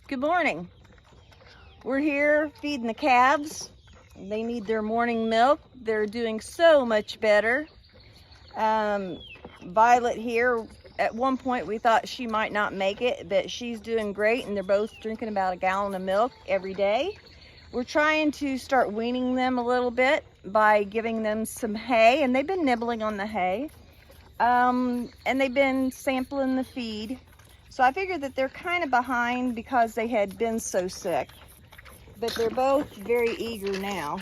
Good morning. We're here feeding the calves. They need their morning milk. They're doing so much better. Violet here, at one point we thought she might not make it, but she's doing great, and they're both drinking about a gallon of milk every day. We're trying to start weaning them a little bit by giving them some hay, and they've been nibbling on the hay. And they've been sampling the feed. So I figured that they're kind of behind because they had been so sick. But they're both very eager now.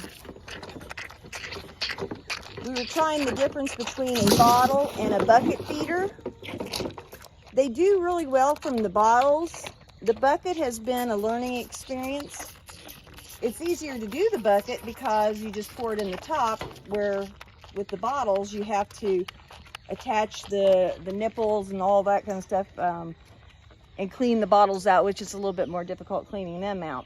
We were trying the difference between a bottle and a bucket feeder. They do really well from the bottles. The bucket has been a learning experience. It's easier to do the bucket because you just pour it in the top, where with the bottles you have to attach the nipples and all that kind of stuff and clean the bottles out, which is a little bit more difficult cleaning them out.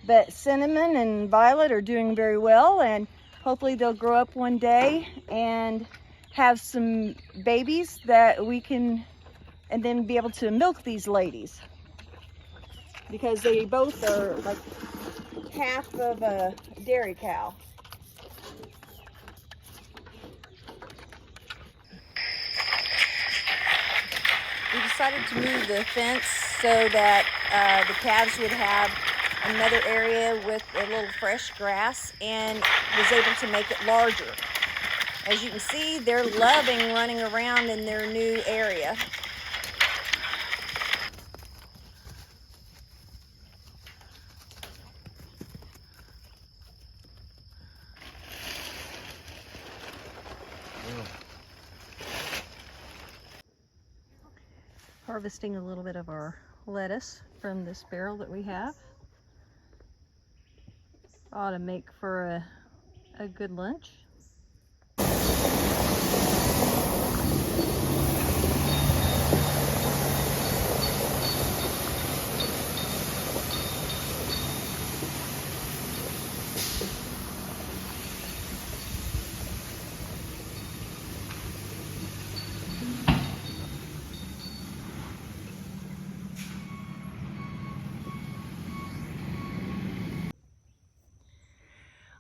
But Cinnamon and Violet are doing very well, and hopefully they'll grow up one day and have some babies that we can, and then be able to milk these ladies, because they both are like half of a dairy cow. We decided to move the fence so that the calves would have another area with a little fresh grass, and was able to make it larger. As you can see, they're loving running around in their new area. Harvesting a little bit of our lettuce from this barrel that we have. Ought to make for a good lunch.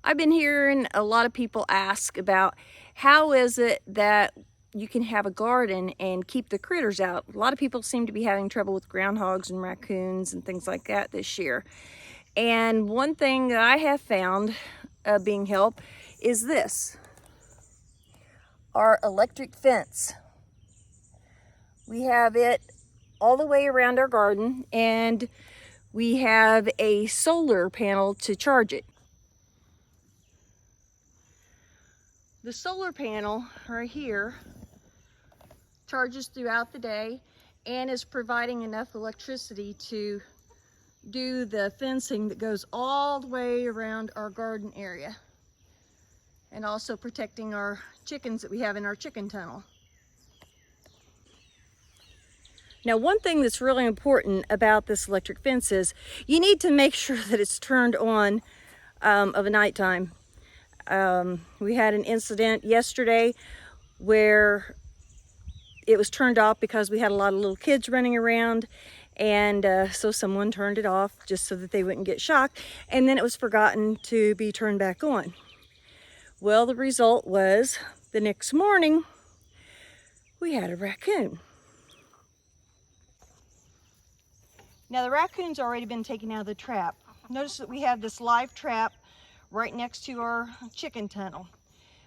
I've been hearing a lot of people ask about how is it that you can have a garden and keep the critters out. A lot of people seem to be having trouble with groundhogs and raccoons and things like that this year. And one thing that I have found being help is this, our electric fence. We have it all the way around our garden, and we have a solar panel to charge it. The solar panel right here charges throughout the day and is providing enough electricity to do the fencing that goes all the way around our garden area, and also protecting our chickens that we have in our chicken tunnel. Now, one thing that's really important about this electric fence is you need to make sure that it's turned on of a nighttime. We had an incident yesterday where it was turned off because we had a lot of little kids running around, and so someone turned it off just so that they wouldn't get shocked, and then it was forgotten to be turned back on. Well, the result was the next morning we had a raccoon. Now, the raccoon's already been taken out of the trap. Notice that we have this live trap right next to our chicken tunnel.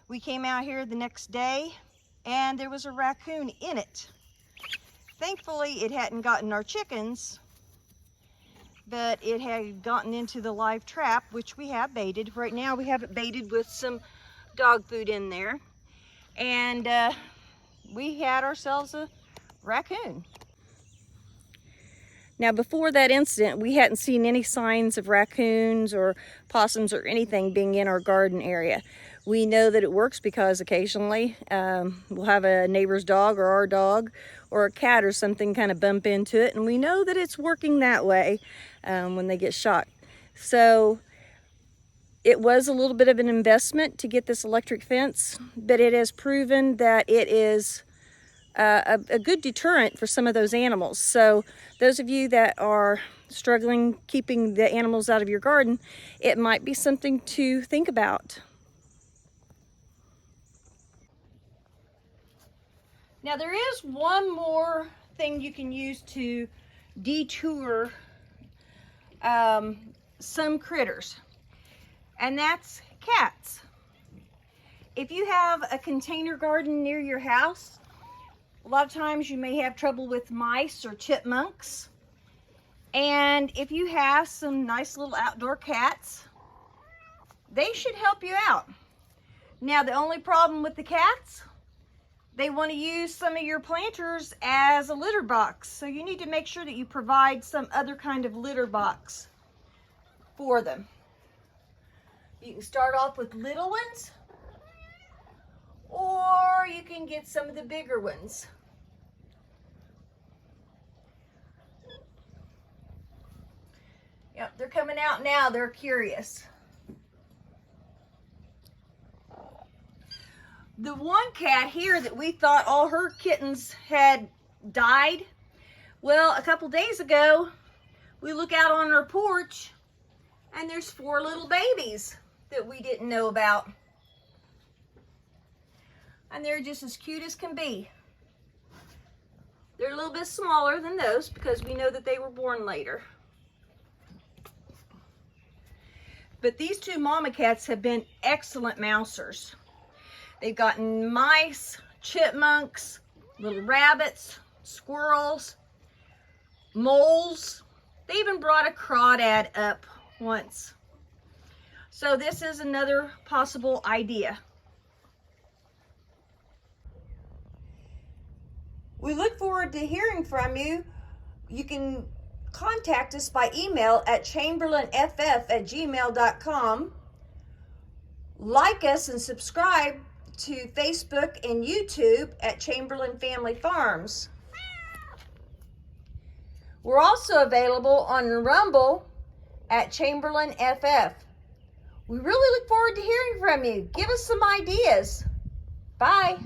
We came out here the next day and there was a raccoon in it. Thankfully, it hadn't gotten our chickens, but it had gotten into the live trap, which we have baited. Right now we have it baited with some dog food in there, and we had ourselves a raccoon. Now, before that incident, we hadn't seen any signs of raccoons or possums or anything being in our garden area. We know that it works because occasionally we'll have a neighbor's dog or our dog or a cat or something kind of bump into it, and we know that it's working that way when they get shocked. So it was a little bit of an investment to get this electric fence, but it has proven that it is a good deterrent for some of those animals. So those of you that are struggling keeping the animals out of your garden, it might be something to think about. Now there is one more thing you can use to detour some critters, and that's cats. If you have a container garden near your house, a lot of times you may have trouble with mice or chipmunks. And if you have some nice little outdoor cats, they should help you out. Now, the only problem with the cats, they want to use some of your planters as a litter box. So you need to make sure that you provide some other kind of litter box for them. You can start off with little ones, or you can get some of the bigger ones. Yep, they're coming out now. They're curious. The one cat here that we thought all her kittens had died, well, a couple days ago, we look out on her porch and there's 4 little babies that we didn't know about. And they're just as cute as can be. They're a little bit smaller than those because we know that they were born later. But these 2 mama cats have been excellent mousers. They've gotten mice, chipmunks, little rabbits, squirrels, moles. They even brought a crawdad up once. So this is another possible idea. We look forward to hearing from you. You can contact us by email at chamberlainff@gmail.com. Like us and subscribe to Facebook and YouTube at Chamberlain Family Farms. We're also available on Rumble at Chamberlain FF. We really look forward to hearing from you. Give us some ideas. Bye.